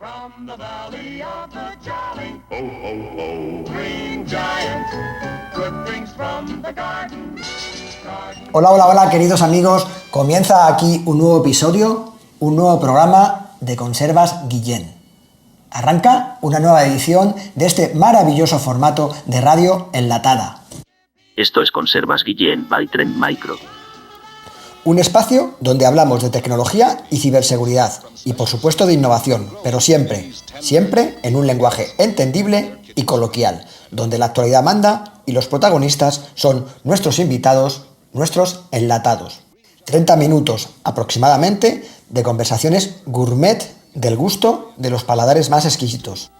From the valley of the jolly, ho, ho, ho, green giant, good things from the garden. Hola, hola, hola, queridos amigos. Comienza aquí un nuevo episodio, un nuevo programa de Conservas Guillén. Arranca una nueva edición de este maravilloso formato de radio enlatada. Esto es Conservas Guillén by Trend Micro. Un espacio donde hablamos de tecnología y ciberseguridad y por supuesto de innovación, pero siempre en un lenguaje entendible y coloquial, donde la actualidad manda y los protagonistas son nuestros invitados, nuestros enlatados. 30 minutos aproximadamente de conversaciones gourmet del gusto de los paladares más exquisitos.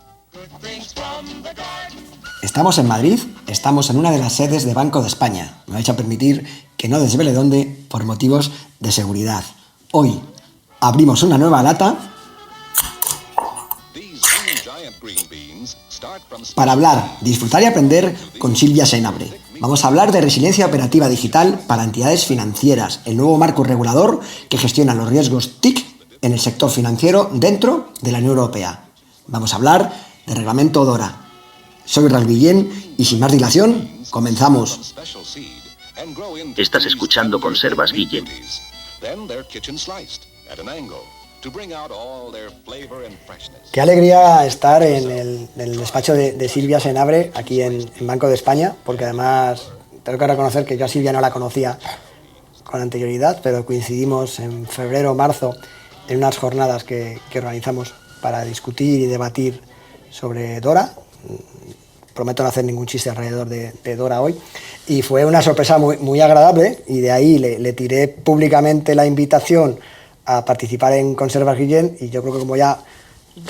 Estamos en Madrid, estamos en una de las sedes de Banco de España. Me vais a permitir que no desvele dónde por motivos de seguridad. Hoy abrimos una nueva lata para hablar, disfrutar y aprender con Silvia Senabre. Vamos a hablar de resiliencia operativa digital para entidades financieras, el nuevo marco regulador que gestiona los riesgos TIC en el sector financiero dentro de la Unión Europea. Vamos a hablar de reglamento DORA. Soy Raúl Guillén y sin más dilación, comenzamos. Estás escuchando Conservas Guillén. Qué alegría estar en el despacho de Silvia Senabre, aquí en Banco de España, porque además tengo que reconocer que yo a Silvia no la conocía con anterioridad, pero coincidimos en febrero o marzo en unas jornadas que organizamos para discutir y debatir sobre DORA. Prometo no hacer ningún chiste alrededor de DORA hoy. Y fue una sorpresa muy agradable, y de ahí le tiré públicamente la invitación a participar en Conservas Guillén, y yo creo que como ya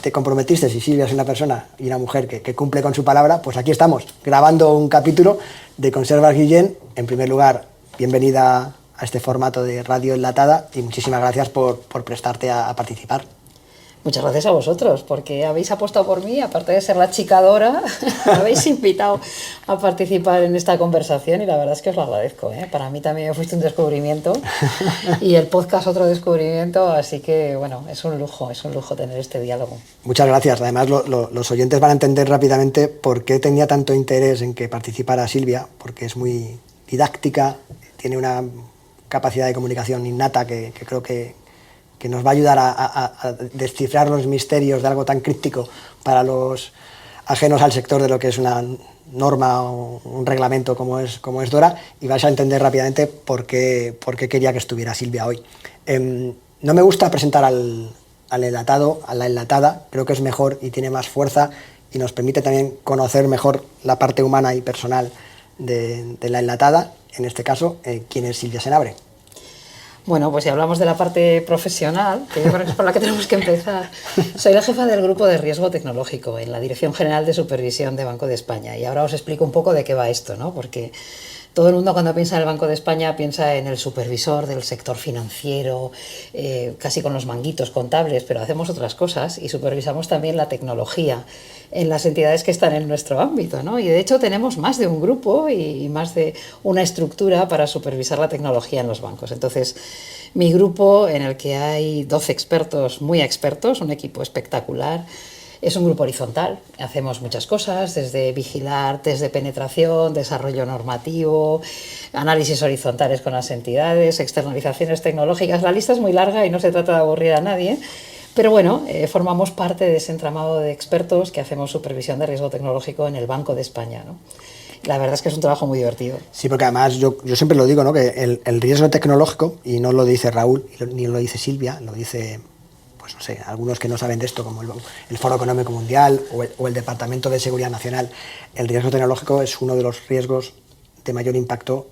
te comprometiste, si Silvia es una persona y una mujer que cumple con su palabra, pues aquí estamos, grabando un capítulo de Conservas Guillén. En primer lugar, bienvenida a este formato de radio enlatada y muchísimas gracias por prestarte a participar. Muchas gracias a vosotros, porque habéis apostado por mí, aparte de ser la chica Dora, me habéis invitado a participar en esta conversación y la verdad es que os lo agradezco, ¿eh? Para mí también fuiste un descubrimiento y el podcast otro descubrimiento, así que bueno, es un lujo tener este diálogo. Muchas gracias. Además, los oyentes van a entender rápidamente por qué tenía tanto interés en que participara Silvia, porque es muy didáctica, tiene una capacidad de comunicación innata que creo que nos va a ayudar a descifrar los misterios de algo tan críptico para los ajenos al sector de lo que es una norma o un reglamento como es DORA, y vais a entender rápidamente por qué quería que estuviera Silvia hoy. No me gusta presentar al enlatado, a la enlatada, creo que es mejor y tiene más fuerza y nos permite también conocer mejor la parte humana y personal de la enlatada, en este caso, ¿quién es Silvia Senabre? Bueno, pues si hablamos de la parte profesional, que yo creo que es por la que tenemos que empezar, soy la jefa del Grupo de Riesgo Tecnológico en la Dirección General de Supervisión de Banco de España. Y ahora os explico un poco de qué va esto, ¿no? Porque todo el mundo cuando piensa en el Banco de España piensa en el supervisor del sector financiero, casi con los manguitos contables, pero hacemos otras cosas y supervisamos también la tecnología en las entidades que están en nuestro ámbito, ¿no? Y de hecho tenemos más de un grupo y más de una estructura para supervisar la tecnología en los bancos. Entonces, mi grupo, en el que hay 12 expertos, muy expertos, un equipo espectacular, es un grupo horizontal. Hacemos muchas cosas, desde vigilar test de penetración, desarrollo normativo, análisis horizontales con las entidades, externalizaciones tecnológicas. La lista es muy larga y no se trata de aburrir a nadie. Pero bueno, formamos parte de ese entramado de expertos que hacemos supervisión de riesgo tecnológico en el Banco de España, ¿no? La verdad es que es un trabajo muy divertido. Sí, porque además yo siempre lo digo, ¿no? Que el riesgo tecnológico, y no lo dice Raúl, ni lo dice Silvia, lo dice, pues no sé, algunos que no saben de esto, como el Foro Económico Mundial o el Departamento de Seguridad Nacional. El riesgo tecnológico es uno de los riesgos de mayor impacto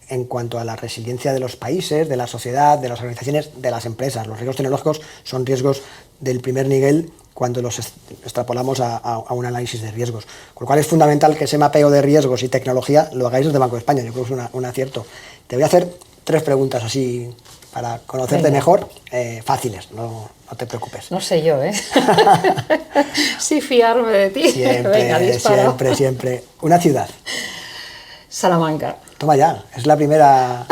en cuanto a la resiliencia de los países, de la sociedad, de las organizaciones, de las empresas. Los riesgos tecnológicos son riesgos del primer nivel cuando los extrapolamos a un análisis de riesgos. Con lo cual es fundamental que ese mapeo de riesgos y tecnología lo hagáis desde Banco de España. Yo creo que es un acierto. Te voy a hacer 3 preguntas así para conocerte mejor, fáciles, no te preocupes. No sé yo, ¿eh? Sí, fiarme de ti. Siempre. Una ciudad. Salamanca. Toma ya, es la primera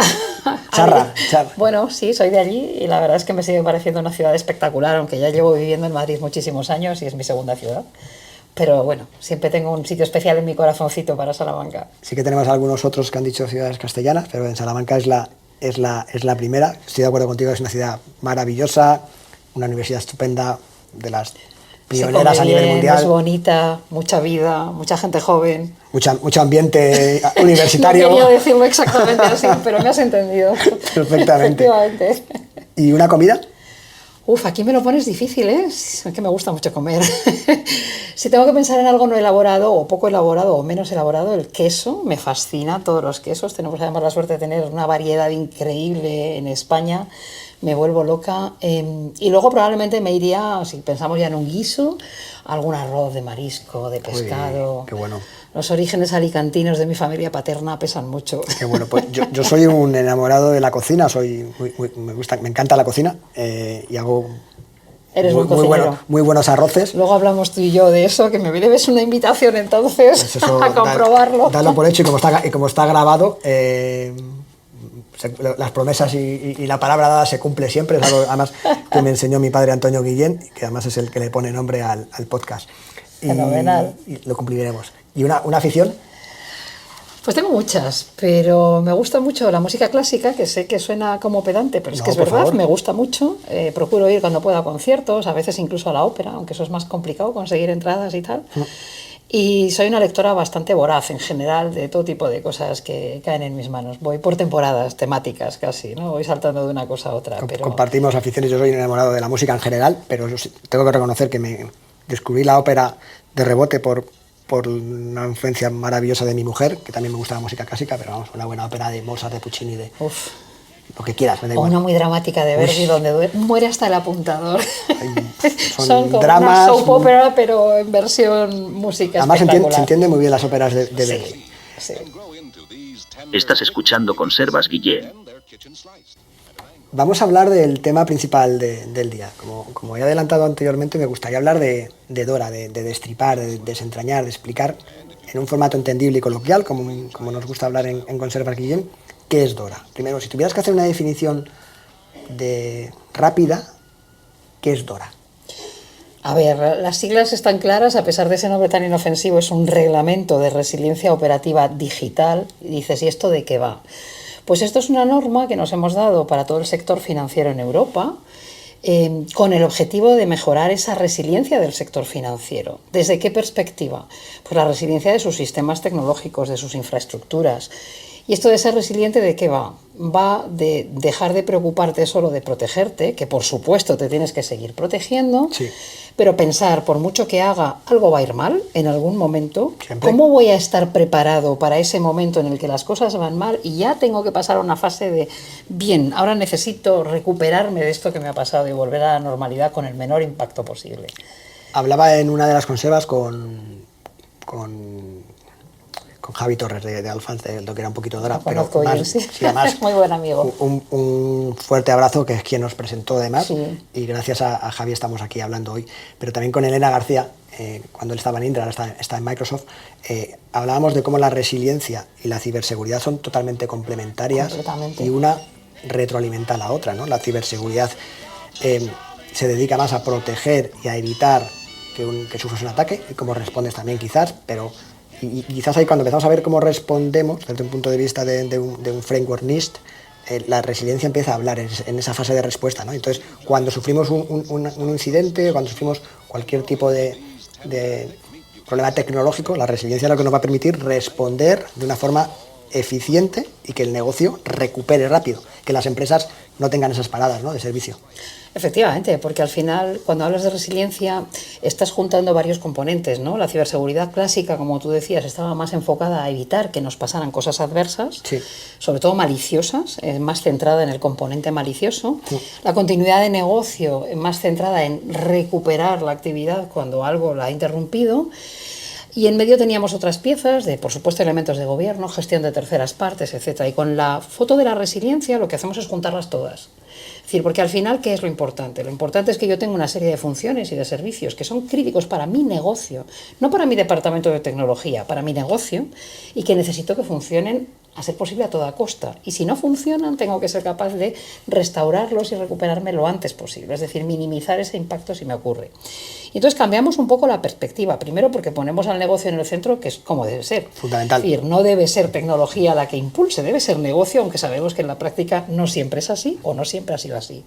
Charra. Bueno, sí, soy de allí y la verdad es que me sigue pareciendo una ciudad espectacular, aunque ya llevo viviendo en Madrid muchísimos años y es mi segunda ciudad. Pero bueno, siempre tengo un sitio especial en mi corazoncito para Salamanca. Sí que tenemos algunos otros que han dicho ciudades castellanas, pero en Salamanca es la primera. Estoy de acuerdo contigo, es una ciudad maravillosa, una universidad estupenda, de las pioneras a nivel mundial. Es bonita, mucha vida, mucha gente joven. Mucho ambiente universitario. No quería decirlo exactamente así, pero me has entendido. Perfectamente. Efectivamente. ¿Y una comida? Uf, aquí me lo pones difícil, ¿eh? Es que me gusta mucho comer. Si tengo que pensar en algo no elaborado, o poco elaborado, o menos elaborado, el queso me fascina, todos los quesos. Tenemos además la suerte de tener una variedad increíble en España. Me vuelvo loca. Y luego probablemente me iría, si pensamos ya en un guiso, algún arroz de marisco, de pescado. Uy, qué bueno. Los orígenes alicantinos de mi familia paterna pesan mucho. Qué bueno, pues yo soy un enamorado de la cocina, me encanta la cocina y hago Eres muy cocinero. Muy buenos arroces. Luego hablamos tú y yo de eso, que me debes una invitación entonces Pues eso, a comprobarlo. Dalo por hecho y como está grabado, las promesas y la palabra dada se cumple siempre. Es algo además que me enseñó mi padre Antonio Guillén, que además es el que le pone nombre al podcast. Fenomenal. Y lo cumpliremos. ¿Y una afición? Pues tengo muchas, pero me gusta mucho la música clásica, que sé que suena como pedante, pero es No, que es por verdad, favor. me gusta mucho. Procuro ir cuando pueda a conciertos, a veces incluso a la ópera, aunque eso es más complicado conseguir entradas y tal. Y soy una lectora bastante voraz en general de todo tipo de cosas que caen en mis manos. Voy por temporadas temáticas casi, ¿no? Voy saltando de una cosa a otra. Pero... Compartimos aficiones, yo soy un enamorado de la música en general, pero yo tengo que reconocer que me descubrí la ópera de rebote por una influencia maravillosa de mi mujer, que también me gusta la música clásica, pero vamos, una buena ópera de Mozart, de Puccini, de Uf. lo que quieras, me da O igual. una muy dramática de Verdi, donde muere hasta el apuntador. Son como dramas, una soap opera, pero en versión música Además espectacular. se entiende muy bien las óperas de Verdi. Sí, sí. Estás escuchando Conservas Guillén. Vamos a hablar del tema principal del día. Como he adelantado anteriormente, me gustaría hablar de Dora, de destripar, de desentrañar, de explicar en un formato entendible y coloquial, como nos gusta hablar en Conservas Guillén, qué es Dora. Primero, si tuvieras que hacer una definición rápida, ¿qué es Dora? A ver, las siglas están claras, a pesar de ese nombre tan inofensivo, es un reglamento de resiliencia operativa digital. Y dices, ¿y esto de qué va? Pues esto es una norma que nos hemos dado para todo el sector financiero en Europa, con el objetivo de mejorar esa resiliencia del sector financiero. ¿Desde qué perspectiva? Pues la resiliencia de sus sistemas tecnológicos, de sus infraestructuras. ¿Y esto de ser resiliente de qué va? Va de dejar de preocuparte solo de protegerte, que por supuesto te tienes que seguir protegiendo, Sí. pero pensar, por mucho que haga, algo va a ir mal en algún momento. Siempre. ¿Cómo voy a estar preparado para ese momento en el que las cosas van mal y ya tengo que pasar a una fase de, bien, ahora necesito recuperarme de esto que me ha pasado y volver a la normalidad con el menor impacto posible? Hablaba en una de las conservas con Javi Torres de Alfans, de lo que era un poquito Dora, Lo conozco bien, más, sí. además, Muy buen amigo. Un fuerte abrazo, que es quien nos presentó además, Sí. y gracias a Javi estamos aquí hablando hoy. Pero también con Elena García, cuando él estaba en Indra, ahora está en Microsoft, hablábamos de cómo la resiliencia y la ciberseguridad son totalmente complementarias. Completamente. Y una retroalimenta a la otra, ¿no? La ciberseguridad se dedica más a proteger y a evitar que sufras un ataque y cómo respondes también quizás, pero y quizás ahí cuando empezamos a ver cómo respondemos desde un punto de vista de un framework NIST, la resiliencia empieza a hablar en esa fase de respuesta, ¿no? Entonces, cuando sufrimos un incidente, cuando sufrimos cualquier tipo de problema tecnológico, la resiliencia es lo que nos va a permitir responder de una forma eficiente y que el negocio recupere rápido, que las empresas no tengan esas paradas, ¿no?, de servicio. Efectivamente, porque al final, cuando hablas de resiliencia, estás juntando varios componentes, ¿no? La ciberseguridad clásica, como tú decías, estaba más enfocada a evitar que nos pasaran cosas adversas, Sí. sobre todo maliciosas, más centrada en el componente malicioso. Sí. La continuidad de negocio, más centrada en recuperar la actividad cuando algo la ha interrumpido. Y en medio teníamos otras piezas de, por supuesto, elementos de gobierno, gestión de terceras partes, etc. Y con la foto de la resiliencia lo que hacemos es juntarlas todas. Es decir, porque al final, ¿qué es lo importante? Lo importante es que yo tengo una serie de funciones y de servicios que son críticos para mi negocio, no para mi departamento de tecnología, para mi negocio, y que necesito que funcionen a ser posible a toda costa. Y si no funcionan, tengo que ser capaz de restaurarlos y recuperarme lo antes posible, es decir, minimizar ese impacto si me ocurre. Y entonces cambiamos un poco la perspectiva, primero porque ponemos al negocio en el centro, que es como debe ser. Fundamental. Es decir, no debe ser tecnología la que impulse, debe ser negocio, aunque sabemos que en la práctica no siempre es así o no siempre ha sido así.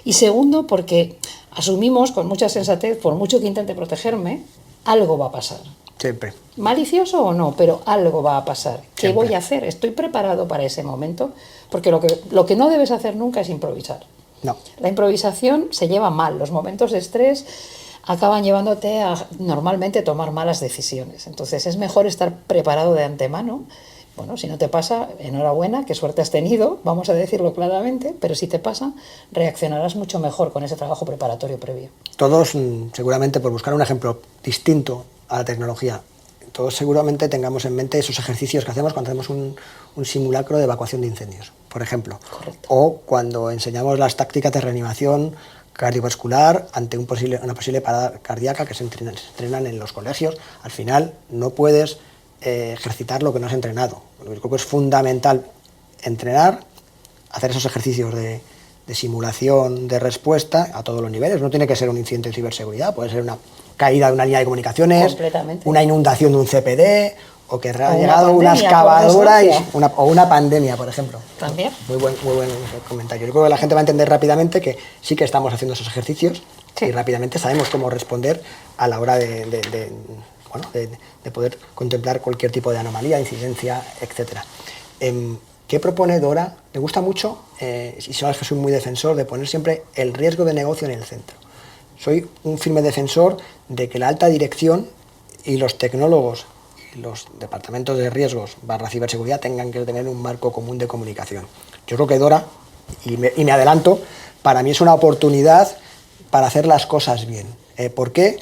Y segundo, porque asumimos con mucha sensatez, por mucho que intente protegerme, algo va a pasar. Siempre. Malicioso o no, pero algo va a pasar. ¿Qué Siempre. voy a hacer? ¿Estoy preparado para ese momento? Porque lo que no debes hacer nunca es improvisar. No. La improvisación se lleva mal. Los momentos de estrés acaban llevándote a normalmente tomar malas decisiones. Entonces es mejor estar preparado de antemano. Bueno, si no te pasa, enhorabuena, qué suerte has tenido, vamos a decirlo claramente, pero si te pasa, reaccionarás mucho mejor con ese trabajo preparatorio previo. Todos, seguramente, por buscar un ejemplo distinto a la tecnología, todos seguramente tengamos en mente esos ejercicios que hacemos cuando hacemos un simulacro de evacuación de incendios, por ejemplo. Correcto. O cuando enseñamos las tácticas de reanimación cardiovascular ante una posible parada cardíaca que se entrenan en los colegios. Al final no puedes ejercitar lo que no has entrenado. Yo creo que es fundamental entrenar, hacer esos ejercicios de simulación de respuesta a todos los niveles. No tiene que ser un incidente de ciberseguridad, puede ser una caída de una línea de comunicaciones, una inundación de un CPD, o que ha llegado una excavadora o una pandemia, por ejemplo. También. Muy buen comentario. Yo creo que la gente va a entender rápidamente que sí que estamos haciendo esos ejercicios y rápidamente sabemos cómo responder a la hora de poder contemplar cualquier tipo de anomalía, incidencia, etcétera. ¿Qué propone Dora? Me gusta mucho, y sabes que soy muy defensor, de poner siempre el riesgo de negocio en el centro. Soy un firme defensor de que la alta dirección y los tecnólogos y los departamentos de riesgos / ciberseguridad tengan que tener un marco común de comunicación. Yo creo que Dora, y me adelanto, para mí es una oportunidad para hacer las cosas bien. ¿Por qué?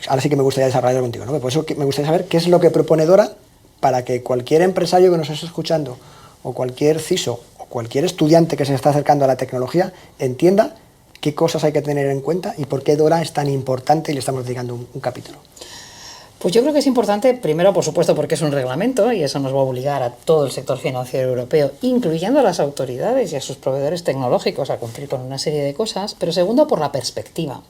Ahora sí que me gustaría desarrollarlo contigo, ¿no? Por eso me gustaría saber qué es lo que propone Dora para que cualquier empresario que nos esté escuchando, o cualquier CISO, o cualquier estudiante que se está acercando a la tecnología, entienda qué cosas hay que tener en cuenta y por qué Dora es tan importante y le estamos dedicando un capítulo. Pues yo creo que es importante, primero, por supuesto, porque es un reglamento y eso nos va a obligar a todo el sector financiero europeo, incluyendo a las autoridades y a sus proveedores tecnológicos, a cumplir con una serie de cosas, pero segundo, por la perspectiva.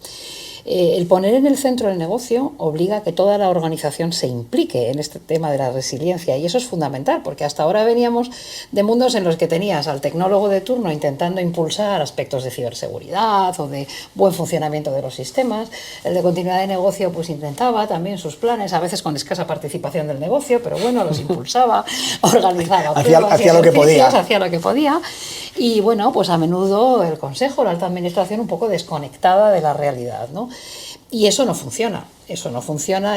El poner en el centro el negocio obliga a que toda la organización se implique en este tema de la resiliencia y eso es fundamental porque hasta ahora veníamos de mundos en los que tenías al tecnólogo de turno intentando impulsar aspectos de ciberseguridad o de buen funcionamiento de los sistemas, el de continuidad de negocio pues intentaba también sus planes, a veces con escasa participación del negocio, pero bueno, los impulsaba, organizaba pruebas, hacía lo que podía. Hacía lo que podía y bueno, pues a menudo el consejo, la alta administración un poco desconectada de la realidad, ¿no? Y eso no funciona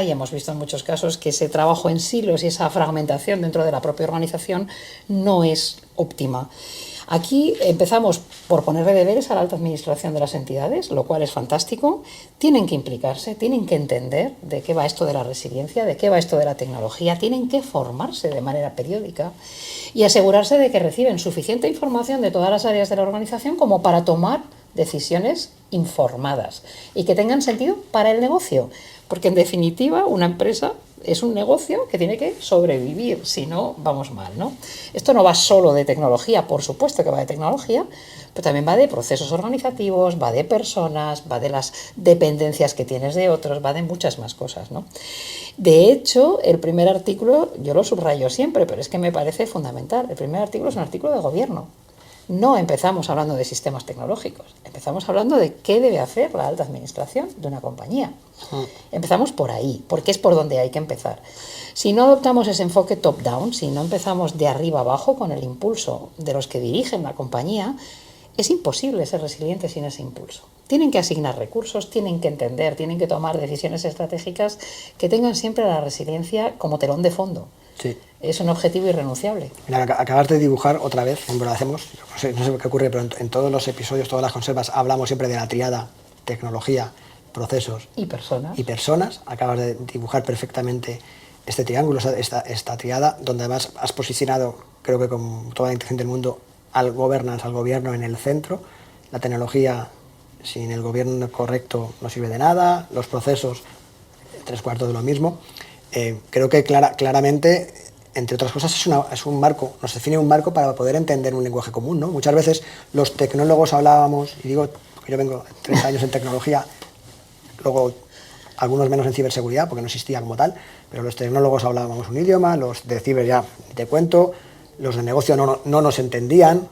y hemos visto en muchos casos que ese trabajo en silos y esa fragmentación dentro de la propia organización no es óptima. Aquí empezamos por ponerle deberes a la alta administración de las entidades, lo cual es fantástico. Tienen que implicarse, tienen que entender de qué va esto de la resiliencia, de qué va esto de la tecnología, tienen que formarse de manera periódica y asegurarse de que reciben suficiente información de todas las áreas de la organización como para tomar decisiones informadas y que tengan sentido para el negocio, porque en definitiva una empresa es un negocio que tiene que sobrevivir, si no vamos mal, ¿no? Esto no va solo de tecnología, por supuesto que va de tecnología, pero también va de procesos organizativos, va de personas, va de las dependencias que tienes de otros, va de muchas más cosas, ¿no? De hecho, el primer artículo, yo lo subrayo siempre, pero es que me parece fundamental, el primer artículo es un artículo de gobierno. No empezamos hablando de sistemas tecnológicos, empezamos hablando de qué debe hacer la alta administración de una compañía. Empezamos por ahí, porque es por donde hay que empezar. Si no adoptamos ese enfoque top-down, si no empezamos de arriba abajo con el impulso de los que dirigen la compañía, es imposible ser resiliente sin ese impulso. Tienen que asignar recursos, tienen que entender, tienen que tomar decisiones estratégicas que tengan siempre la resiliencia como telón de fondo. Sí. Es un objetivo irrenunciable. Mira, acabas de dibujar otra vez, siempre lo hacemos, no sé qué ocurre, pero en todos los episodios, todas las conservas, hablamos siempre de la tríada tecnología, procesos y personas. Acabas de dibujar perfectamente este triángulo, esta tríada, donde además has posicionado, creo que con toda la intención del mundo, al gobierno en el centro. La tecnología, sin el gobierno correcto, no sirve de nada, los procesos, 3/4 de lo mismo. Creo que claramente entre otras cosas, es un marco, nos define un marco para poder entender un lenguaje común, ¿no? Muchas veces los tecnólogos hablábamos, y digo, porque yo vengo 30 años en tecnología, luego algunos menos en ciberseguridad, porque no existía como tal, pero los tecnólogos hablábamos un idioma, los de ciber ya te cuento, los de negocio no nos entendían.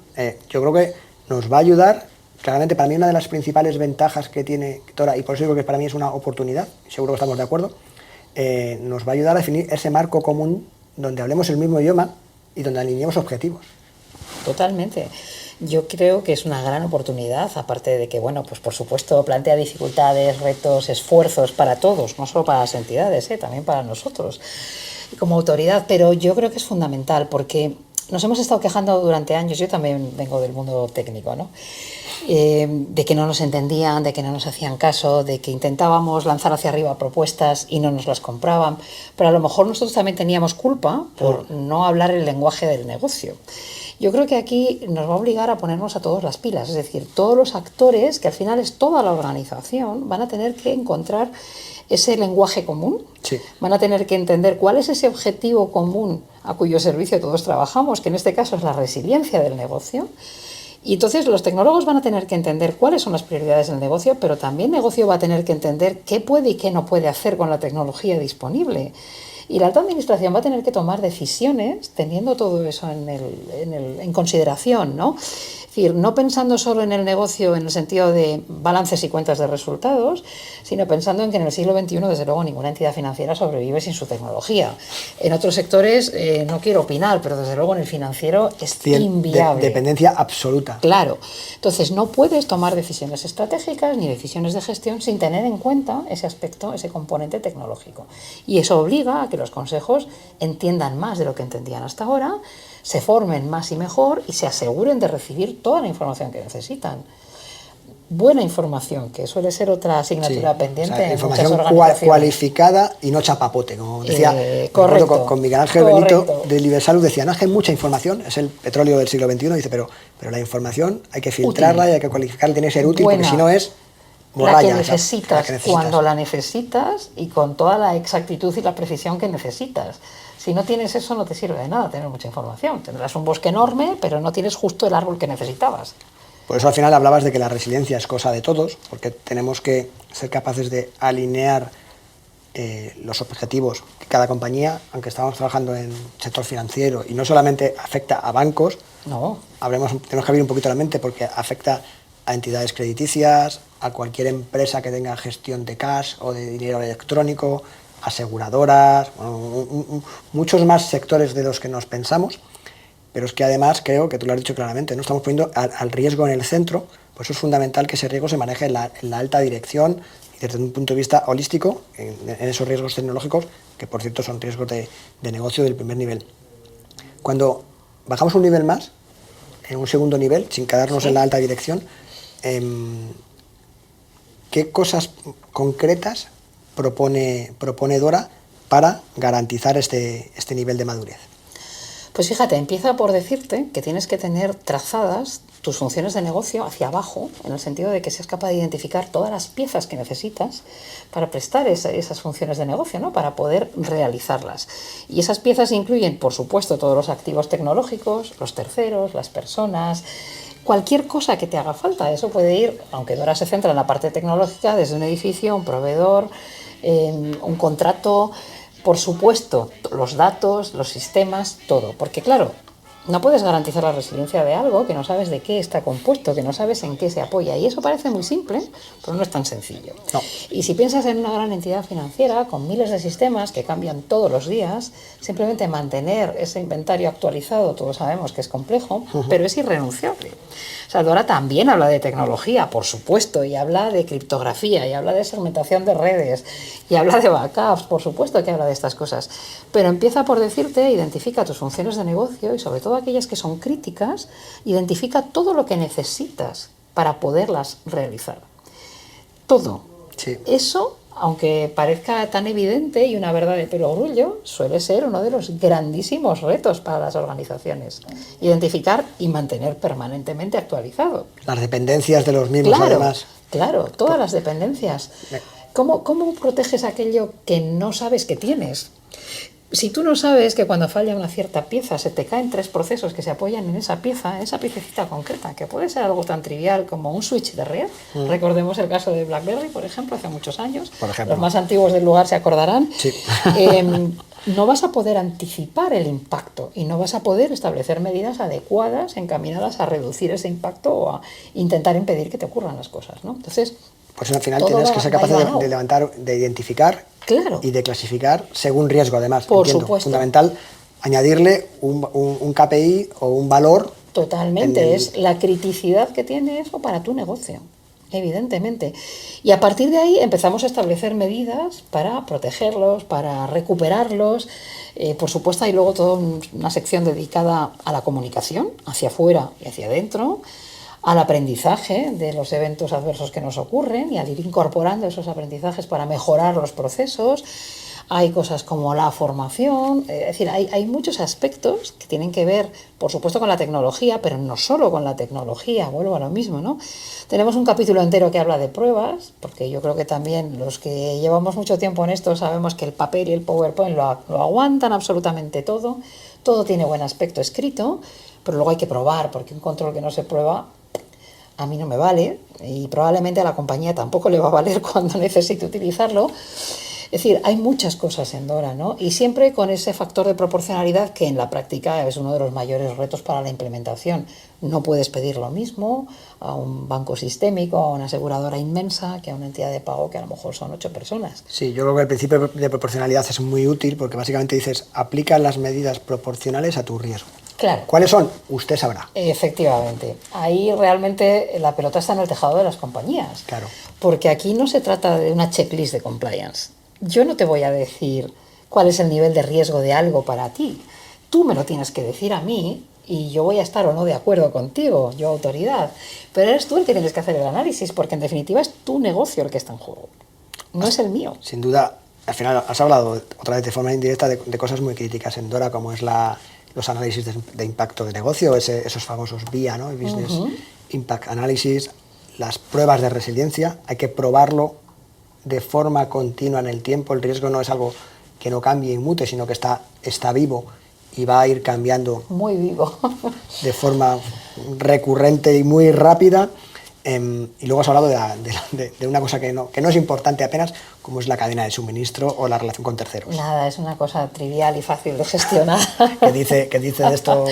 Yo creo que nos va a ayudar, claramente para mí una de las principales ventajas que tiene Tora, y por eso digo que para mí es una oportunidad, seguro que estamos de acuerdo, nos va a ayudar a definir ese marco común donde hablemos el mismo idioma y donde alineemos objetivos. Totalmente. Yo creo que es una gran oportunidad, aparte de que, bueno, pues por supuesto plantea dificultades, retos, esfuerzos para todos, no solo para las entidades, también para nosotros como autoridad, pero yo creo que es fundamental porque nos hemos estado quejando durante años, yo también vengo del mundo técnico, ¿no? De que no nos entendían, de que no nos hacían caso, de que intentábamos lanzar hacia arriba propuestas y no nos las compraban, pero a lo mejor nosotros también teníamos culpa por no hablar el lenguaje del negocio. Yo creo que aquí nos va a obligar a ponernos a todos las pilas, es decir, todos los actores, que al final es toda la organización, van a tener que encontrar ese lenguaje común, sí. Van a tener que entender cuál es ese objetivo común a cuyo servicio todos trabajamos, que en este caso es la resiliencia del negocio. Y entonces los tecnólogos van a tener que entender cuáles son las prioridades del negocio, pero también el negocio va a tener que entender qué puede y qué no puede hacer con la tecnología disponible. Y la alta administración va a tener que tomar decisiones teniendo todo eso en consideración, ¿no? Es decir, no pensando solo en el negocio en el sentido de balances y cuentas de resultados, sino pensando en que en el siglo XXI, desde luego, ninguna entidad financiera sobrevive sin su tecnología. En otros sectores, no quiero opinar, pero desde luego en el financiero es inviable. Dependencia absoluta. Claro. Entonces, no puedes tomar decisiones estratégicas ni decisiones de gestión sin tener en cuenta ese aspecto, ese componente tecnológico. Y eso obliga a que los consejos entiendan más de lo que entendían hasta ahora, se formen más y mejor y se aseguren de recibir toda la información que necesitan. Buena información, que suele ser otra asignatura pendiente. O sea, en información muchas organizaciones. cualificada y no chapapote, como decía correcto, con Miguel Ángel Benito de Libersalud, decía, no, es que hay mucha información, es el petróleo del siglo XXI, dice, pero la información hay que filtrarla y hay que cualificarla, tiene que ser útil, porque si no es morralla. La que necesitas cuando la necesitas y con toda la exactitud y la precisión que necesitas. Si no tienes eso, no te sirve de nada tener mucha información. Tendrás un bosque enorme, pero no tienes justo el árbol que necesitabas. Por eso al final hablabas de que la resiliencia es cosa de todos, porque tenemos que ser capaces de alinear los objetivos que cada compañía, aunque estamos trabajando en sector financiero y no solamente afecta a bancos, tenemos que abrir un poquito la mente porque afecta a entidades crediticias, a cualquier empresa que tenga gestión de cash o de dinero electrónico, aseguradoras, muchos más sectores de los que nos pensamos, pero es que además creo que tú lo has dicho claramente, no estamos poniendo al riesgo en el centro, por eso es fundamental que ese riesgo se maneje en la alta dirección y desde un punto de vista holístico en esos riesgos tecnológicos, que por cierto son riesgos de negocio del primer nivel. Cuando bajamos un nivel más, en un segundo nivel, sin quedarnos en la alta dirección, ¿qué cosas concretas propone Dora para garantizar este nivel de madurez? Pues fíjate, empieza por decirte que tienes que tener trazadas tus funciones de negocio hacia abajo, en el sentido de que seas capaz de identificar todas las piezas que necesitas para prestar esas funciones de negocio, ¿no? Para poder realizarlas. Y esas piezas incluyen, por supuesto, todos los activos tecnológicos, los terceros, las personas, cualquier cosa que te haga falta. Eso puede ir, aunque Dora se centra en la parte tecnológica, desde un edificio, un proveedor, un contrato, por supuesto, los datos, los sistemas, todo. Porque claro, no puedes garantizar la resiliencia de algo que no sabes de qué está compuesto, que no sabes en qué se apoya. Y eso parece muy simple, pero no es tan sencillo. No. Y si piensas en una gran entidad financiera con miles de sistemas que cambian todos los días, simplemente mantener ese inventario actualizado, todos sabemos que es complejo, pero es irrenunciable. O sea, Dora también habla de tecnología, por supuesto, y habla de criptografía, y habla de segmentación de redes, y habla de backups, por supuesto que habla de estas cosas. Pero empieza por decirte, identifica tus funciones de negocio y sobre todo aquellas que son críticas, identifica todo lo que necesitas para poderlas realizar. Todo. Sí. Eso, aunque parezca tan evidente y una verdad de pelo grullo, suele ser uno de los grandísimos retos para las organizaciones. Identificar y mantener permanentemente actualizado. Las dependencias de los mismos, claro, además. Claro, todas las dependencias. ¿Cómo proteges aquello que no sabes que tienes? Si tú no sabes que cuando falla una cierta pieza se te caen 3 procesos que se apoyan en esa piececita concreta, que puede ser algo tan trivial como un switch de red. Recordemos el caso de BlackBerry, por ejemplo, hace muchos años. Por ejemplo. Los más antiguos del lugar se acordarán. Sí. No vas a poder anticipar el impacto y no vas a poder establecer medidas adecuadas encaminadas a reducir ese impacto o a intentar impedir que te ocurran las cosas, ¿no? Entonces, pues al final todo tienes que ser capaz hilvanado. de levantar, de identificar Claro. y de clasificar según riesgo, además. Por Entiendo. supuesto. Fundamental añadirle un KPI o un valor. Totalmente, en el- es la criticidad que tiene eso para tu negocio, evidentemente. Y a partir de ahí empezamos a establecer medidas para protegerlos, para recuperarlos. Por supuesto, hay luego toda una sección dedicada a la comunicación, hacia afuera y hacia adentro, al aprendizaje de los eventos adversos que nos ocurren y al ir incorporando esos aprendizajes para mejorar los procesos. Hay cosas como la formación, es decir, hay muchos aspectos que tienen que ver, por supuesto, con la tecnología, pero no solo con la tecnología, vuelvo a lo mismo, ¿no? Tenemos un capítulo entero que habla de pruebas, porque yo creo que también los que llevamos mucho tiempo en esto sabemos que el papel y el PowerPoint lo aguantan absolutamente todo tiene buen aspecto escrito, pero luego hay que probar, porque un control que no se prueba a mí no me vale y probablemente a la compañía tampoco le va a valer cuando necesite utilizarlo. Es decir, hay muchas cosas en DORA, ¿no? Y siempre con ese factor de proporcionalidad que en la práctica es uno de los mayores retos para la implementación. No puedes pedir lo mismo a un banco sistémico, a una aseguradora inmensa, que a una entidad de pago que a lo mejor son 8 personas. Sí, yo creo que el principio de proporcionalidad es muy útil porque básicamente dices, aplica las medidas proporcionales a tu riesgo. Claro. ¿Cuáles son? Usted sabrá. Efectivamente. Ahí realmente la pelota está en el tejado de las compañías. Claro. Porque aquí no se trata de una checklist de compliance. Yo no te voy a decir cuál es el nivel de riesgo de algo para ti. Tú me lo tienes que decir a mí y yo voy a estar o no de acuerdo contigo, yo autoridad. Pero eres tú el que tienes que hacer el análisis porque en definitiva es tu negocio el que está en juego. No es el mío. Sin duda, al final has hablado otra vez de forma indirecta de cosas muy críticas en DORA, como es los análisis de impacto de negocio, esos famosos BIA, ¿no? El Business Impact Analysis, las pruebas de resiliencia, hay que probarlo de forma continua en el tiempo. El riesgo no es algo que no cambie y mute, sino que está vivo y va a ir cambiando Muy vivo. de forma recurrente y muy rápida. Y luego has hablado de una cosa que no es importante apenas, como es la cadena de suministro o la relación con terceros. Nada, es una cosa trivial y fácil de gestionar. ¿Qué dice de esto?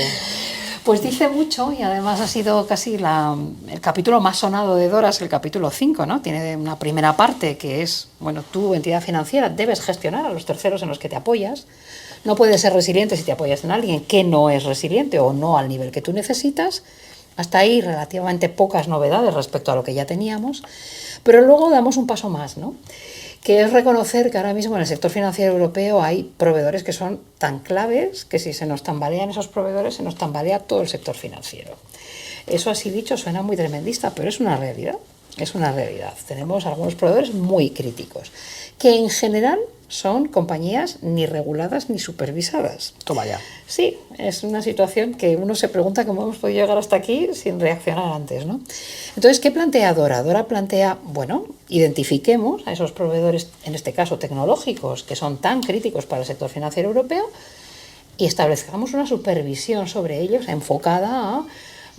Pues dice mucho y además ha sido casi el capítulo más sonado de DORA, es el capítulo 5, ¿no? Tiene una primera parte que es, bueno, tú, entidad financiera, debes gestionar a los terceros en los que te apoyas. No puedes ser resiliente si te apoyas en alguien que no es resiliente o no al nivel que tú necesitas. Hasta ahí relativamente pocas novedades respecto a lo que ya teníamos, pero luego damos un paso más, ¿no? Que es reconocer que ahora mismo en el sector financiero europeo hay proveedores que son tan claves que si se nos tambalean esos proveedores, se nos tambalea todo el sector financiero. Eso así dicho suena muy tremendista, pero es una realidad. Es una realidad. Tenemos algunos proveedores muy críticos, que en general son compañías ni reguladas ni supervisadas. Toma ya. Sí, es una situación que uno se pregunta cómo hemos podido llegar hasta aquí sin reaccionar antes, ¿no? Entonces, ¿qué plantea DORA? DORA plantea, bueno, identifiquemos a esos proveedores, en este caso tecnológicos, que son tan críticos para el sector financiero europeo y establezcamos una supervisión sobre ellos enfocada a,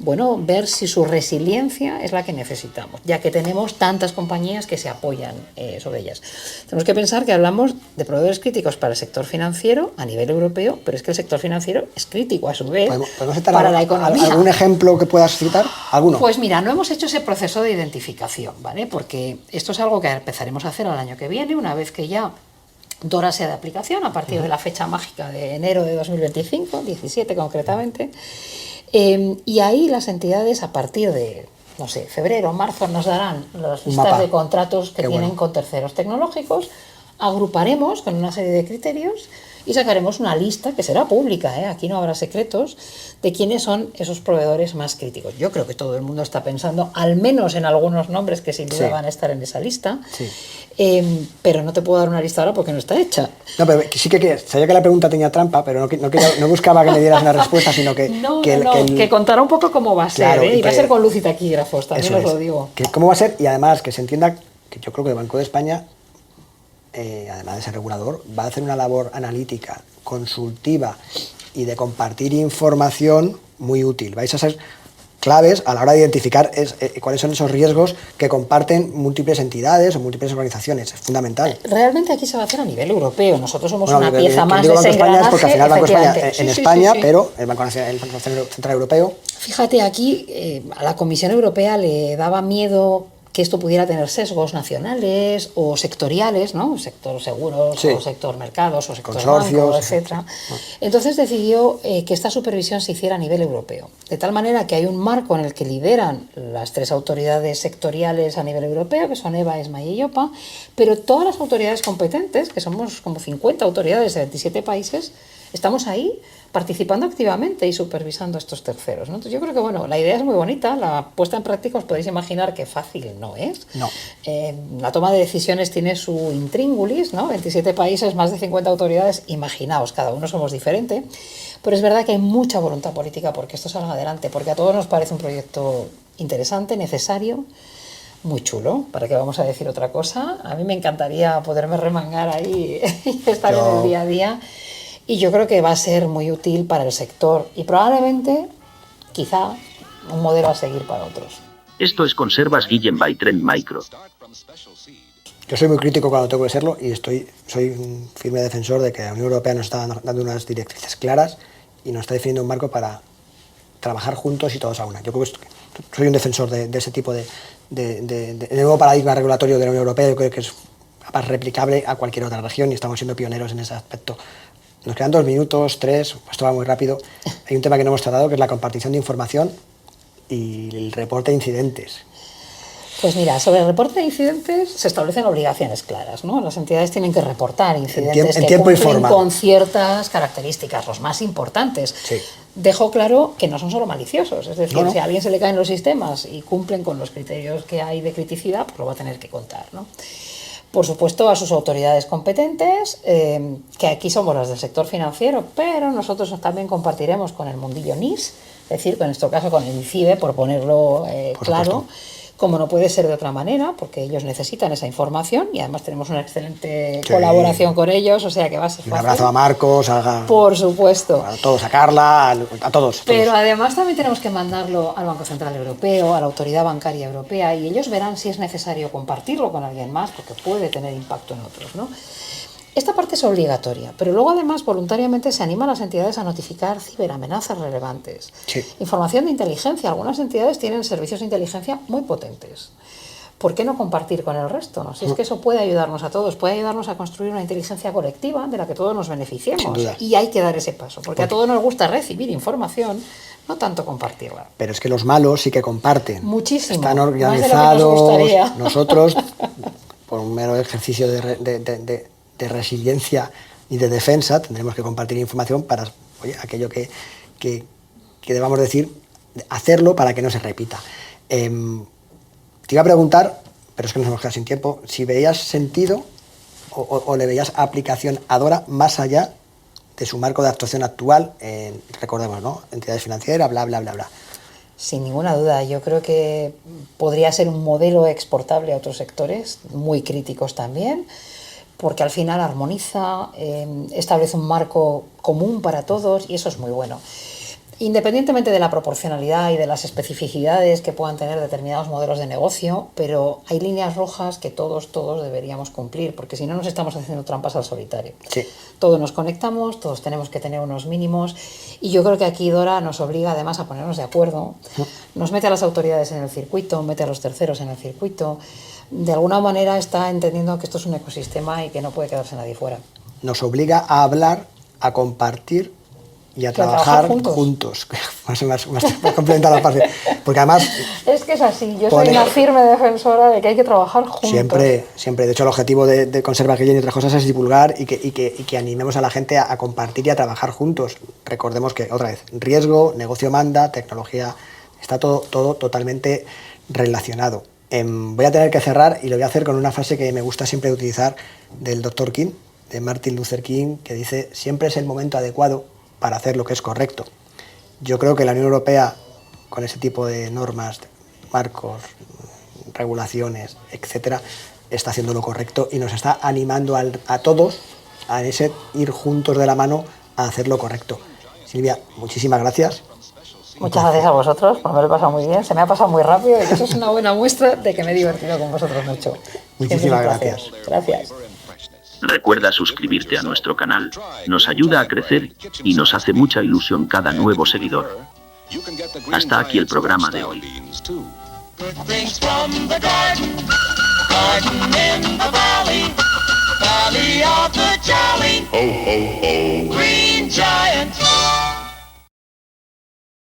bueno, ver si su resiliencia es la que necesitamos, ya que tenemos tantas compañías que se apoyan sobre ellas. Tenemos que pensar que hablamos de proveedores críticos para el sector financiero a nivel europeo, pero es que el sector financiero es crítico a su vez ¿Podemos citar para la economía. algún ejemplo que puedas citar? ¿Alguno? Pues mira, no hemos hecho ese proceso de identificación, ¿vale? Porque esto es algo que empezaremos a hacer el año que viene, una vez que ya DORA sea de aplicación, a partir de la fecha mágica de enero de 2025, 17 concretamente. Y ahí las entidades a partir de, no sé, febrero, marzo nos darán las listas de contratos que tienen con terceros tecnológicos, agruparemos con una serie de criterios y sacaremos una lista que será pública, aquí no habrá secretos, de quiénes son esos proveedores más críticos. Yo creo que todo el mundo está pensando al menos en algunos nombres que sin duda van a estar en esa lista, pero no te puedo dar una lista ahora porque no está hecha. No, pero sí que sabía que la pregunta tenía trampa, pero no buscaba que me dieras una respuesta, sino que... que contara un poco cómo va a ser, claro, y va a ser con luz y taquígrafos, también os lo digo. Que cómo va a ser y además que se entienda que yo creo que el Banco de España además de ser regulador, va a hacer una labor analítica, consultiva y de compartir información muy útil. Vais a ser claves a la hora de identificar cuáles son esos riesgos que comparten múltiples entidades o múltiples organizaciones. Es fundamental. Realmente aquí se va a hacer a nivel europeo. Nosotros somos Bueno, una pieza más digo de Banco ese España es porque al final Banco España efectivamente. en Sí, España, sí. pero el Banco Central Europeo. Fíjate, aquí a la Comisión Europea le daba miedo que esto pudiera tener sesgos nacionales o sectoriales, ¿no? Sector seguros, Sí. o sector mercados, o sector Consorcios, bancos, etc. Entonces decidió que esta supervisión se hiciera a nivel europeo. De tal manera que hay un marco en el que lideran las 3 autoridades sectoriales a nivel europeo, que son EBA, ESMA y EIOPA, pero todas las autoridades competentes, que somos como 50 autoridades de 27 países, estamos ahí participando activamente y supervisando a estos terceros, ¿no? Entonces yo creo que bueno, la idea es muy bonita, la puesta en práctica os podéis imaginar que fácil no es. No. La toma de decisiones tiene su intríngulis, ¿no? 27 países, más de 50 autoridades, imaginaos, cada uno somos diferente, pero es verdad que hay mucha voluntad política porque esto salga adelante, porque a todos nos parece un proyecto interesante, necesario, muy chulo, ¿para qué vamos a decir otra cosa? A mí me encantaría poderme remangar ahí y estar en el día a día. Y yo creo que va a ser muy útil para el sector y probablemente, quizá, un modelo a seguir para otros. Esto es Conservas Guillem by Trend Micro. Yo soy muy crítico cuando tengo que serlo y soy un firme defensor de que la Unión Europea nos está dando unas directrices claras y nos está definiendo un marco para trabajar juntos y todos a una. Yo creo que soy un defensor de ese tipo de nuevo paradigma regulatorio de la Unión Europea. Yo creo que es replicable a cualquier otra región y estamos siendo pioneros en ese aspecto. Nos quedan 2 minutos, 3, esto va muy rápido. Hay un tema que no hemos tratado, que es la compartición de información y el reporte de incidentes. Pues mira, sobre el reporte de incidentes se establecen obligaciones claras, ¿no? Las entidades tienen que reportar incidentes en que tiempo y cumplen forma. con ciertas características, los más importantes. Sí. Dejo claro que no son solo maliciosos, es decir, No. si a alguien se le caen los sistemas y cumplen con los criterios que hay de criticidad, pues lo va a tener que contar, ¿no? Por supuesto, a sus autoridades competentes, que aquí somos las del sector financiero, pero nosotros también compartiremos con el mundillo NIS, es decir, en nuestro caso con el INCIBE, por ponerlo claro, supuesto. como no puede ser de otra manera, porque ellos necesitan esa información y además tenemos una excelente Sí. colaboración con ellos, o sea que va a ser Un fácil. abrazo a Marcos, Por supuesto. a todos, a Carla, a todos. Pero además también tenemos que mandarlo al Banco Central Europeo, a la Autoridad Bancaria Europea, y ellos verán si es necesario compartirlo con alguien más, porque puede tener impacto en otros, ¿no? Esta parte es obligatoria, pero luego además voluntariamente se anima a las entidades a notificar ciberamenazas relevantes. Sí. Información de inteligencia. Algunas entidades tienen servicios de inteligencia muy potentes. ¿Por qué no compartir con el resto? ¿No? Si es que eso puede ayudarnos a todos, puede ayudarnos a construir una inteligencia colectiva de la que todos nos beneficiemos. Sin duda. Y hay que dar ese paso, porque a todos nos gusta recibir información, no tanto compartirla. Pero es que los malos sí que comparten. Muchísimo, Están más de lo que nos organizados. gustaría. Nosotros, por un mero ejercicio de resiliencia y de defensa, tendremos que compartir información para aquello que debamos decir, hacerlo para que no se repita. Te iba a preguntar, pero es que nos hemos quedado sin tiempo, si veías sentido o le veías aplicación a DORA más allá de su marco de actuación actual, recordemos, ¿no? Entidades financieras, bla, bla, bla, bla. Sin ninguna duda, yo creo que podría ser un modelo exportable a otros sectores, muy críticos también, porque al final armoniza, establece un marco común para todos y eso es muy bueno. Independientemente de la proporcionalidad y de las especificidades que puedan tener determinados modelos de negocio, pero hay líneas rojas que todos deberíamos cumplir, porque si no nos estamos haciendo trampas al solitario. Sí. Todos nos conectamos, todos tenemos que tener unos mínimos y yo creo que aquí Dora nos obliga además a ponernos de acuerdo, nos mete a las autoridades en el circuito, mete a los terceros en el circuito, de alguna manera está entendiendo que esto es un ecosistema y que no puede quedarse nadie fuera. Nos obliga a hablar, a compartir y a trabajar juntos. Más complementa la parte. Porque además... Es que es así, yo soy una firme defensora de que hay que trabajar juntos. Siempre. De hecho, el objetivo de Conservas Guillem y otras cosas es divulgar y que animemos a la gente a compartir y a trabajar juntos. Recordemos que, otra vez, riesgo, negocio manda, tecnología, está todo totalmente relacionado. Voy a tener que cerrar y lo voy a hacer con una frase que me gusta siempre utilizar del Dr. King, de Martin Luther King, que dice: siempre es el momento adecuado para hacer lo que es correcto. Yo creo que la Unión Europea, con ese tipo de normas, marcos, regulaciones, etcétera, está haciendo lo correcto y nos está animando a todos a ese ir juntos de la mano a hacer lo correcto. Silvia, muchísimas gracias. Muchas gracias a vosotros, pues me lo he pasado muy bien, se me ha pasado muy rápido y eso es una buena muestra de que me he divertido con vosotros mucho. Muchísimas gracias. Gracias. Recuerda suscribirte a nuestro canal, nos ayuda a crecer y nos hace mucha ilusión cada nuevo seguidor. Hasta aquí el programa de hoy. Good things from the garden, garden in the valley, valley of the jolly. Ho, ho, ho.